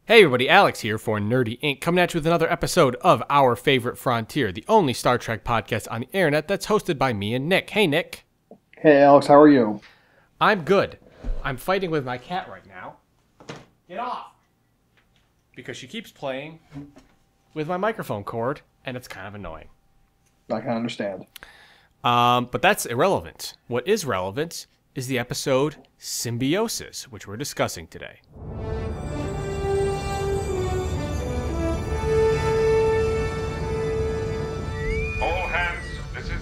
Hey everybody, Alex here for Nerdy Inc., coming at you with another episode of Our Favorite Frontier, the only Star Trek podcast on the internet that's hosted by me and Nick. Hey Nick. Hey Alex, how are you? I'm good. I'm fighting with my cat right now. Get off! Because she keeps playing with my microphone cord, and it's kind of annoying. I can understand. But that's irrelevant. What is relevant is the episode Symbiosis, which we're discussing today.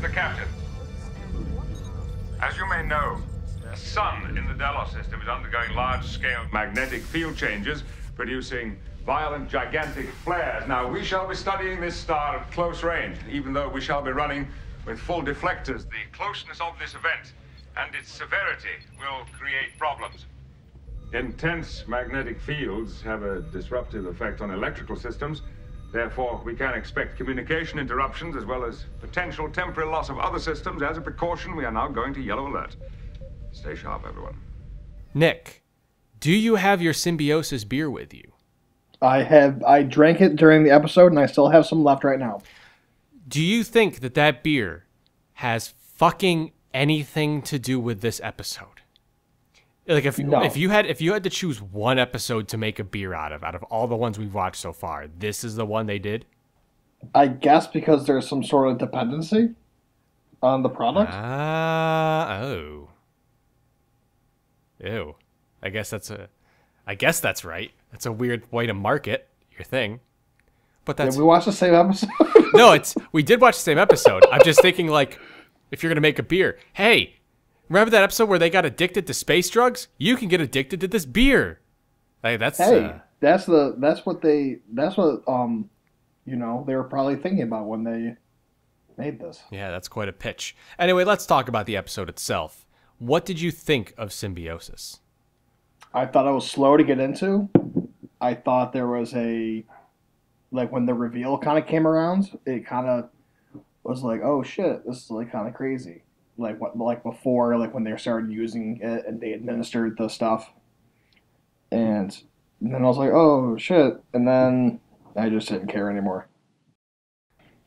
The captain. As you may know, the sun in the Delos system is undergoing large-scale magnetic field changes, producing violent, gigantic flares. Now, we shall be studying this star at close range, even though we shall be running with full deflectors. The closeness of this event and its severity will create problems. Intense magnetic fields have a disruptive effect on electrical systems. Therefore, we can expect communication interruptions as well as potential temporary loss of other systems. As a precaution, we are now going to yellow alert. Stay sharp, everyone. Nick, do you have your Symbiosis beer with you? I drank it during the episode, and I still have some left right now. Do you think that beer has fucking anything to do with this episode? Like if you had to choose one episode to make a beer out of all the ones we've watched so far, this is the one they did? I guess because there's some sort of dependency on the product. Ew. I guess that's right. That's a weird way to market your thing. But that's Did we watch the same episode? No, we did watch the same episode. I'm just thinking, like, if you're gonna make a beer, hey, remember that episode where they got addicted to space drugs? You can get addicted to this beer. Like that's that's what they were probably thinking about when they made this. Yeah, that's quite a pitch. Anyway, let's talk about the episode itself. What did you think of Symbiosis? I thought it was slow to get into. I thought there was when the reveal kind of came around, it kind of was like, oh shit, this is like kind of crazy. Before when they started using it and they administered the stuff, and then I was like, oh shit, and then I just didn't care anymore.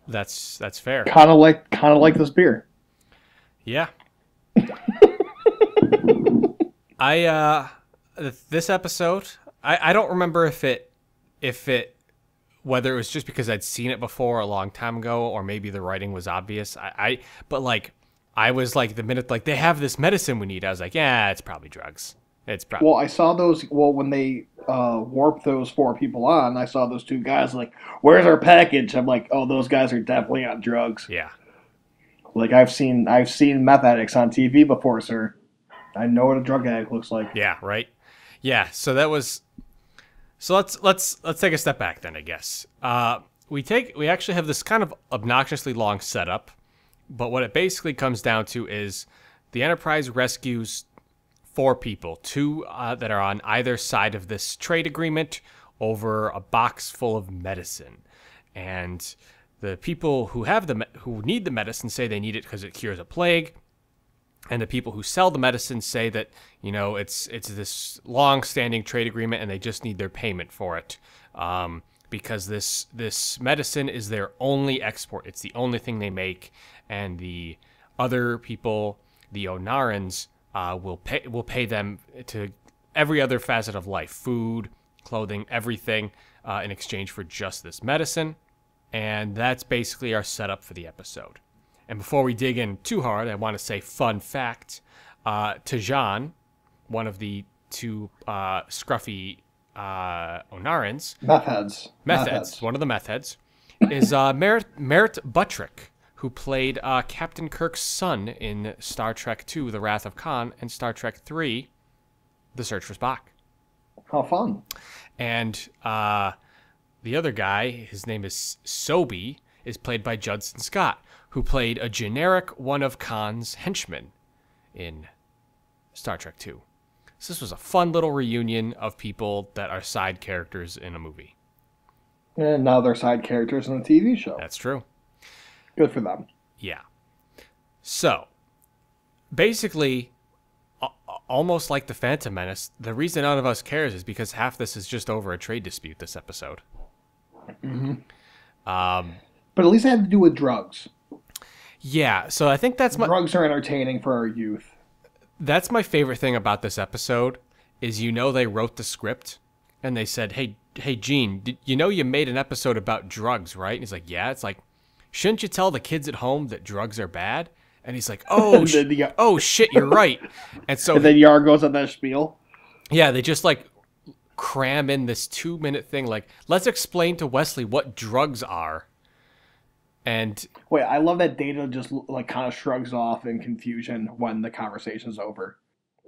That's fair. Kind of like this beer. Yeah. This episode, I don't remember if it whether it was just because I'd seen it before a long time ago or maybe the writing was obvious. I was like, the minute they have this medicine we need, I was like, yeah, it's probably drugs. It's probably. Well, I saw those. Well, when they warped those 4 people on, I saw those 2 guys like, "Where's our package?" I'm like, "Oh, those guys are definitely on drugs." Yeah. Like I've seen meth addicts on TV before, sir. I know what a drug addict looks like. Yeah. Right. Yeah. So that was. So let's take a step back then, I guess. We actually have this kind of obnoxiously long setup. But what it basically comes down to is the Enterprise rescues 4 people, 2 that are on either side of this trade agreement over a box full of medicine. And the people who need the medicine say they need it because it cures a plague. And the people who sell the medicine say that, it's this long-standing trade agreement and they just need their payment for it. Because this medicine is their only export. It's the only thing they make. And the other people, the Onarans, will pay them to every other facet of life, food, clothing, everything, in exchange for just this medicine. And that's basically our setup for the episode. And before we dig in too hard, I want to say fun fact: Tajan, one of the 2 scruffy Onarans, meth heads, one of the meth heads, is Merritt Buttrick, who played Captain Kirk's son in Star Trek II, The Wrath of Khan, and Star Trek III, The Search for Spock. How fun. And the other guy, his name is Sobi, is played by Judson Scott, who played a generic one of Khan's henchmen in Star Trek II. So this was a fun little reunion of people that are side characters in a movie. And now they're side characters in a TV show. That's true. Good for them. Yeah. So, basically, almost like the Phantom Menace, the reason none of us cares is because half this is just over a trade dispute this episode. Mm-hmm. But at least it had to do with drugs. Yeah, so I think drugs are entertaining for our youth. That's my favorite thing about this episode is, they wrote the script and they said, hey Gene, you made an episode about drugs, right? And he's like, yeah. It's like, shouldn't you tell the kids at home that drugs are bad? And he's like, oh, shit, you're right. And so and then Yar goes on that spiel. Yeah, they just like cram in this 2-minute thing. Like, let's explain to Wesley what drugs are. And wait, I love that Data just like kind of shrugs off in confusion when the conversation's over.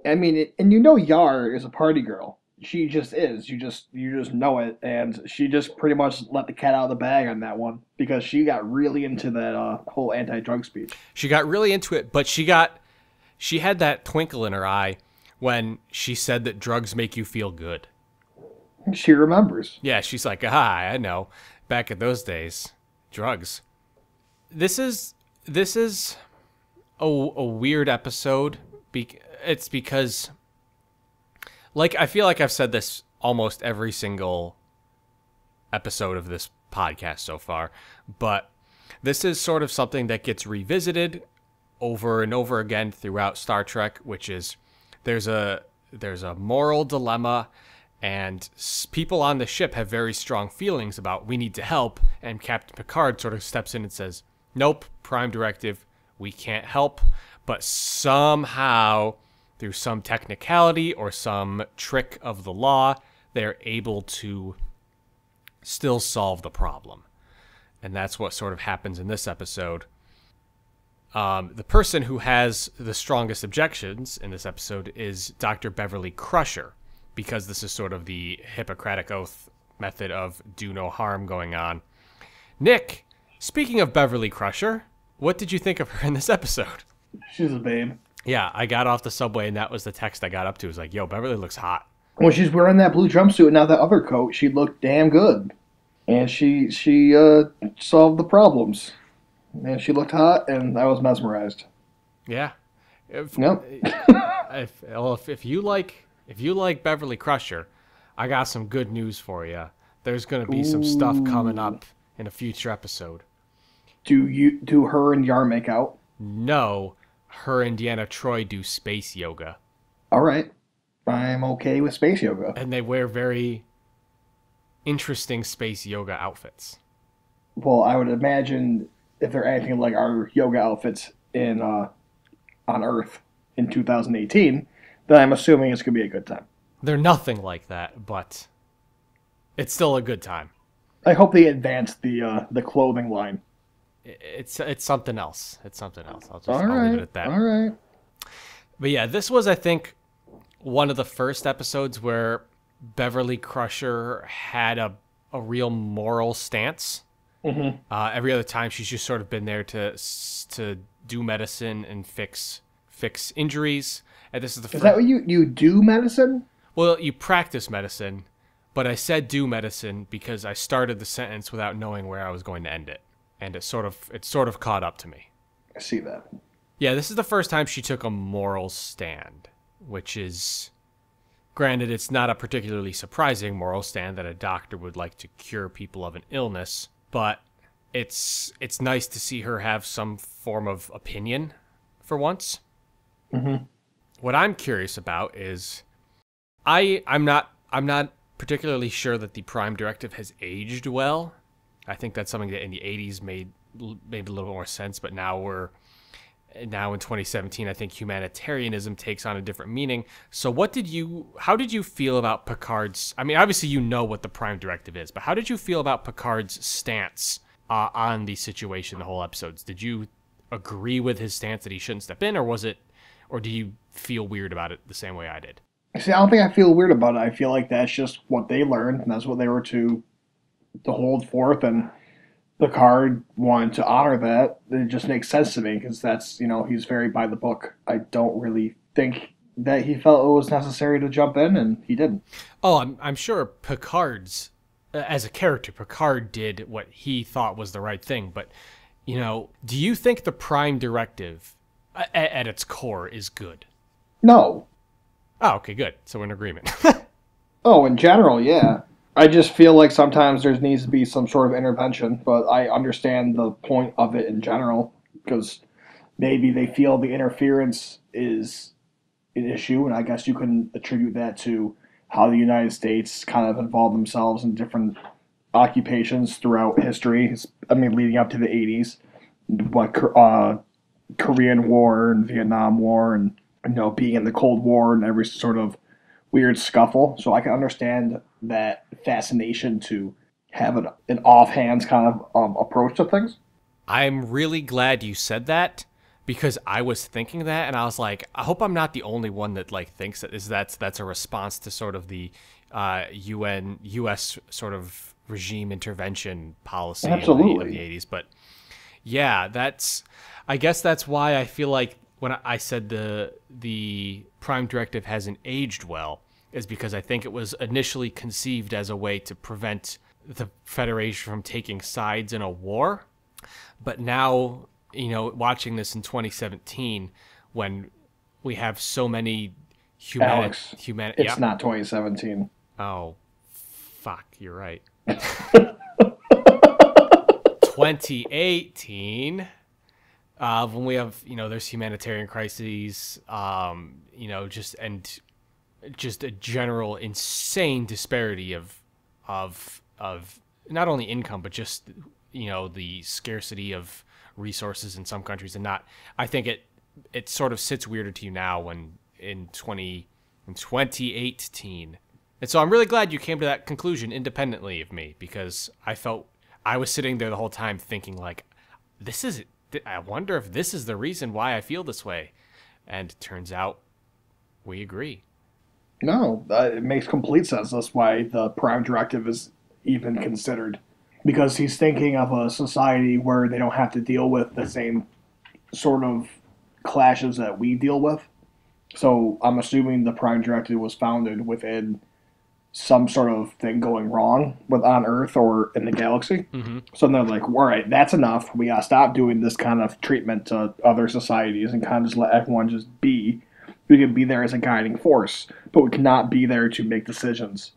I mean, and Yar is a party girl. She just is. You just know it, and she just pretty much let the cat out of the bag on that one because she got really into that whole anti-drug speech. She got really into it, but she had that twinkle in her eye when she said that drugs make you feel good. She remembers. Yeah, she's like, I know. Back in those days, drugs. This is a weird episode. It's because, like, I feel like I've said this almost every single episode of this podcast so far, but this is sort of something that gets revisited over and over again throughout Star Trek, which is there's a moral dilemma, and people on the ship have very strong feelings about we need to help, and Captain Picard sort of steps in and says, nope, Prime Directive, we can't help, but somehow, through some technicality or some trick of the law, they're able to still solve the problem. And that's what sort of happens in this episode. The person who has the strongest objections in this episode is Dr. Beverly Crusher, because this is sort of the Hippocratic Oath method of do no harm going on. Nick, speaking of Beverly Crusher, what did you think of her in this episode? She's a babe. Yeah, I got off the subway and that was the text I got up to. It was like, yo, Beverly looks hot. When she's wearing that blue jumpsuit and now that other coat, she looked damn good. And she solved the problems. And she looked hot, and I was mesmerized. Yeah. Yep. If you like Beverly Crusher, I got some good news for you. There's going to be some stuff coming up in a future episode. Do her and Yar make out? No, her and Deanna Troi do space yoga. All right. I'm okay with space yoga. And they wear very interesting space yoga outfits. Well, I would imagine if they're acting like our yoga outfits in on Earth in 2018, then I'm assuming it's going to be a good time. They're nothing like that, but it's still a good time. I hope they advance the clothing line. It's something else. It's something else. I'll leave it at that. All right. But yeah, this was, I think, one of the first episodes where Beverly Crusher had a real moral stance. Mm-hmm. Every other time, she's just sort of been there to do medicine and fix injuries. And this is the first. Is that what you do medicine? Well, you practice medicine, but I said do medicine because I started the sentence without knowing where I was going to end it, and it sort of caught up to me. I see that. Yeah, this is the first time she took a moral stand, which is, granted, it's not a particularly surprising moral stand that a doctor would like to cure people of an illness, but it's nice to see her have some form of opinion for once. Mm-hmm. What I'm curious about is, I'm not particularly sure that the Prime Directive has aged well. I think that's something that in the 80s made a little more sense, but now in 2017, I think humanitarianism takes on a different meaning. So how did you feel about Picard's, I mean, obviously you know what the Prime Directive is, but how did you feel about Picard's stance on the situation the whole episodes? Did you agree with his stance that he shouldn't step in, or do you feel weird about it the same way I did? See, I don't think I feel weird about it. I feel like that's just what they learned, and that's what they were to hold forth, and Picard wanted to honor that. It just makes sense to me, because that's, he's very by the book. I don't really think that he felt it was necessary to jump in, and he didn't. Oh, I'm sure Picard's, as a character, Picard did what he thought was the right thing, but, do you think the Prime Directive, at its core, is good? No. Oh, okay, good. So we're in agreement. Oh, in general, yeah. I just feel like sometimes there needs to be some sort of intervention, but I understand the point of it in general because maybe they feel the interference is an issue, and I guess you can attribute that to how the United States kind of involved themselves in different occupations throughout history. I mean, leading up to the 80s, what Korean War and Vietnam War, and being in the Cold War and every sort of weird scuffle. So I can understand that fascination to have an offhand kind of approach to things. I'm really glad you said that because I was thinking that, and I was like, I hope I'm not the only one that like thinks that's a response to sort of the U.S. sort of regime intervention policy of the 80s. But yeah, I guess that's why I feel like when I said the Prime Directive hasn't aged well is because I think it was initially conceived as a way to prevent the Federation from taking sides in a war. But now, watching this in 2017, when we have so many Alex, it's not 2017. Oh, fuck, you're right. 2018, when we have, there's humanitarian crises, just a general insane disparity of not only income, but just, the scarcity of resources in some countries and not. I think it sort of sits weirder to you now when in 2018. And so I'm really glad you came to that conclusion independently of me, because I felt I was sitting there the whole time thinking like, I wonder if this is the reason why I feel this way. And it turns out we agree. No, it makes complete sense. That's why the Prime Directive is even considered. Because he's thinking of a society where they don't have to deal with the same sort of clashes that we deal with. So I'm assuming the Prime Directive was founded within some sort of thing going wrong on Earth or in the galaxy. Mm-hmm. So they're like, all right, that's enough. We gotta stop doing this kind of treatment to other societies and kind of just let everyone just be. We can be there as a guiding force, but we cannot be there to make decisions,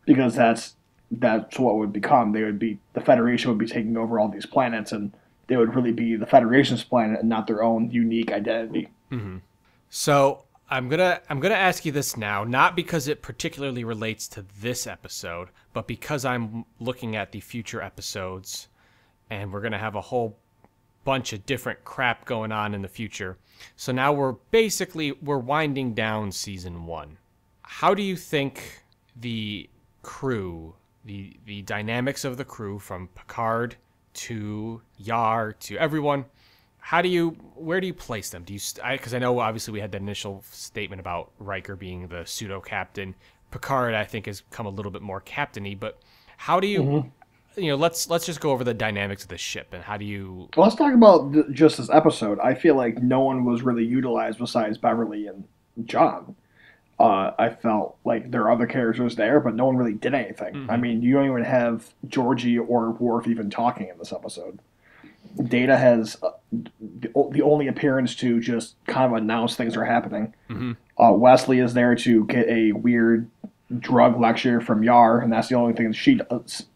because that's what would become. The Federation would be taking over all these planets, and they would really be the Federation's planet and not their own unique identity. Mm-hmm. So I'm gonna ask you this now, not because it particularly relates to this episode, but because I'm looking at the future episodes, and we're gonna have a whole bunch of different crap going on in the future. So now we're winding down season 1. How do you think the crew, the dynamics of the crew from Picard to Yar to everyone, where do you place them? Because I know obviously we had the initial statement about Riker being the pseudo captain. Picard, I think, has come a little bit more captainy, but how do you, Mm-hmm. Let's just go over the dynamics of the ship and how do you. Well, let's talk about just this episode. I feel like no one was really utilized besides Beverly and John. I felt like there are other characters there, but no one really did anything. Mm-hmm. I mean, you don't even have Georgie or Worf even talking in this episode. Data has the only appearance to just kind of announce things are happening. Mm-hmm. Wesley is there to get a weird drug lecture from Yar, and that's the only thing that she does.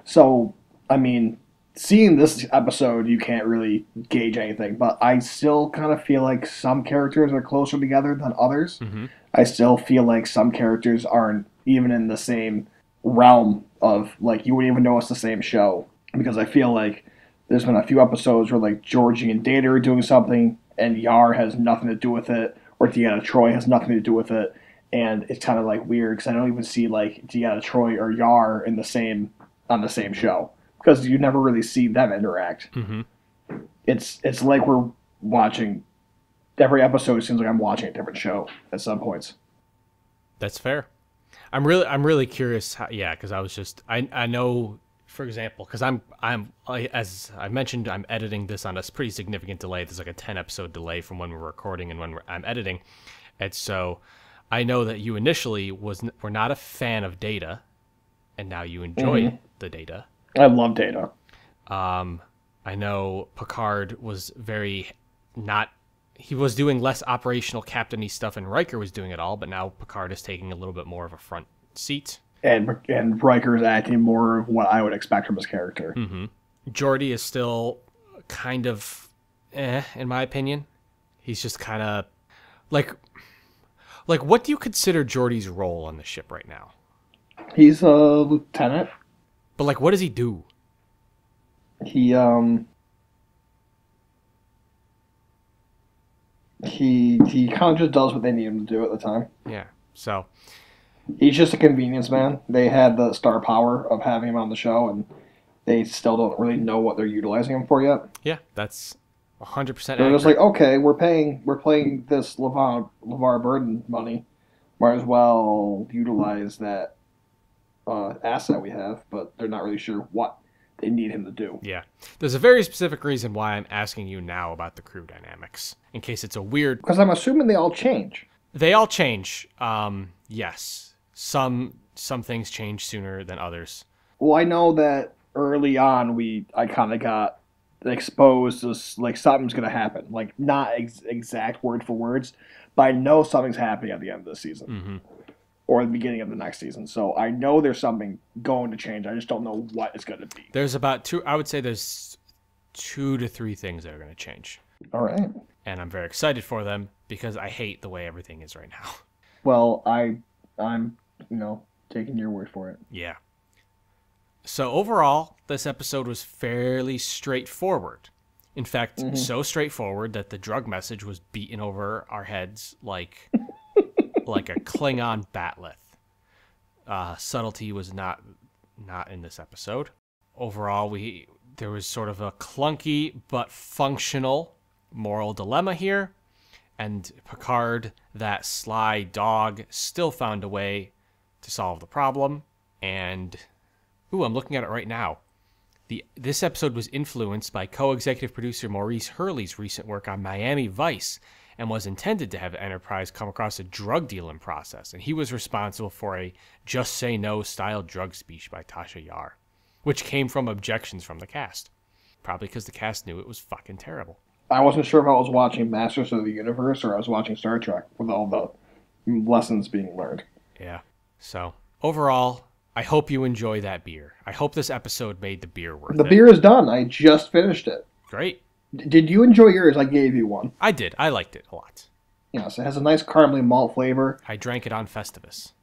So, I mean, seeing this episode, you can't really gauge anything, but I still kind of feel like some characters are closer together than others. Mm-hmm. I still feel like some characters aren't even in the same realm of, like, you wouldn't even know it's the same show. Because I feel like there's been a few episodes where, like, Georgie and Data are doing something, and Yar has nothing to do with it, or Deanna Troi has nothing to do with it, and it's kind of, like, weird, because I don't even see, like, Deanna Troi or Yar on the same show, because you never really see them interact. Mm-hmm. It's like we're watching every episode. Seems like I'm watching a different show at some points. That's fair. I'm really curious how, because I was just I know, for example, because as I mentioned, I'm editing this on a pretty significant delay. There's like a 10 episode delay from when we're recording and when I'm editing, and so I know that you initially were not a fan of Data, and now you enjoy the Data. I love Data. I know Picard was very not. he was doing less operational captain-y stuff, and Riker was doing it all, but now Picard is taking a little bit more of a front seat. And Riker is acting more of what I would expect from his character. Mm-hmm. Geordi is still kind of in my opinion. He's just kind of like what do you consider Geordi's role on the ship right now? He's a lieutenant. But like, what does he do? He kind of just does what they need him to do at the time. Yeah. So he's just a convenience man. They had the star power of having him on the show, and they still don't really know what they're utilizing him for yet. Yeah, that's 100%. They're just like, okay, we're paying this LeVar Burton money. Might as well utilize that asset we have, but they're not really sure what they need him to do. Yeah. There's a very specific reason why I'm asking you now about the crew dynamics, in case it's a weird... Because I'm assuming they all change. They all change, yes. Some things change sooner than others. Well, I know that early on I kind of got exposed as like something's going to happen. Like not exact word for words, but I know something's happening at the end of the season. Mm-hmm. Or the beginning of the next season. So I know there's something going to change. I just don't know what it's going to be. There's there's 2 to 3 things that are going to change. All right. And I'm very excited for them because I hate the way everything is right now. Well, I'm taking your word for it. Yeah. So overall, this episode was fairly straightforward. In fact, so straightforward that the drug message was beaten over our heads like a Klingon bat'leth. Subtlety was not in this episode. Overall, there was sort of a clunky but functional moral dilemma here, and Picard, that sly dog, still found a way to solve the problem. And I'm looking at it right now. This episode was influenced by co-executive producer Maurice Hurley's recent work on Miami Vice, and was intended to have Enterprise come across a drug deal in process, and he was responsible for a Just Say No style drug speech by Tasha Yar, which came from objections from the cast. Probably because the cast knew it was fucking terrible. I wasn't sure if I was watching Masters of the Universe or I was watching Star Trek with all the lessons being learned. Yeah. So, overall, I hope you enjoy that beer. I hope this episode made the beer worth it. The beer is done. I just finished it. Great. Did you enjoy yours? I gave you one. I did. I liked it a lot. Yes, it has a nice caramely malt flavor. I drank it on Festivus.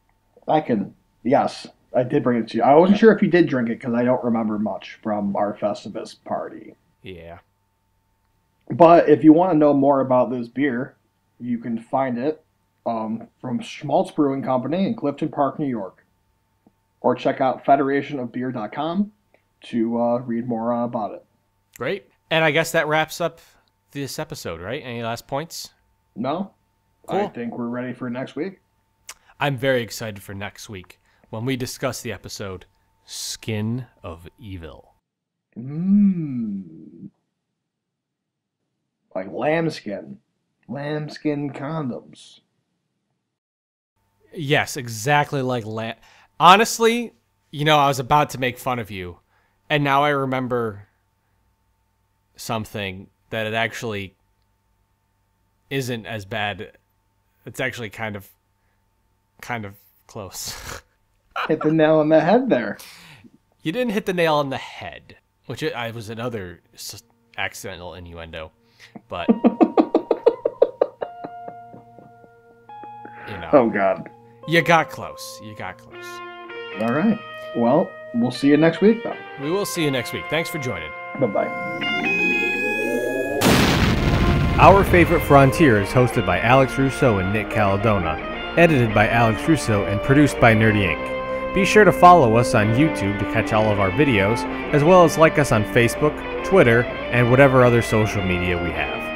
Yes, I did bring it to you. I wasn't sure if you did drink it because I don't remember much from our Festivus party. Yeah. But if you want to know more about this beer, you can find it from Schmaltz Brewing Company in Clifton Park, New York. Or check out federationofbeer.com to read more about it. Great. And I guess that wraps up this episode, right? Any last points? No? Cool. I think we're ready for next week. I'm very excited for next week when we discuss the episode Skin of Evil. Like lambskin. Lambskin condoms. Yes, exactly like Honestly, I was about to make fun of you, and now I remember something that it actually isn't as bad. It's actually kind of close. Hit the nail on the head there. You didn't hit the nail on the head, which was another accidental innuendo, but Oh God. You got close. All right. Well, we'll see you next week, though. We will see you next week. Thanks for joining. Bye-bye. Our Favorite Frontier is hosted by Alex Russo and Nick Caladona, edited by Alex Russo, and produced by Nerdy Inc. Be sure to follow us on YouTube to catch all of our videos, as well as like us on Facebook, Twitter, and whatever other social media we have.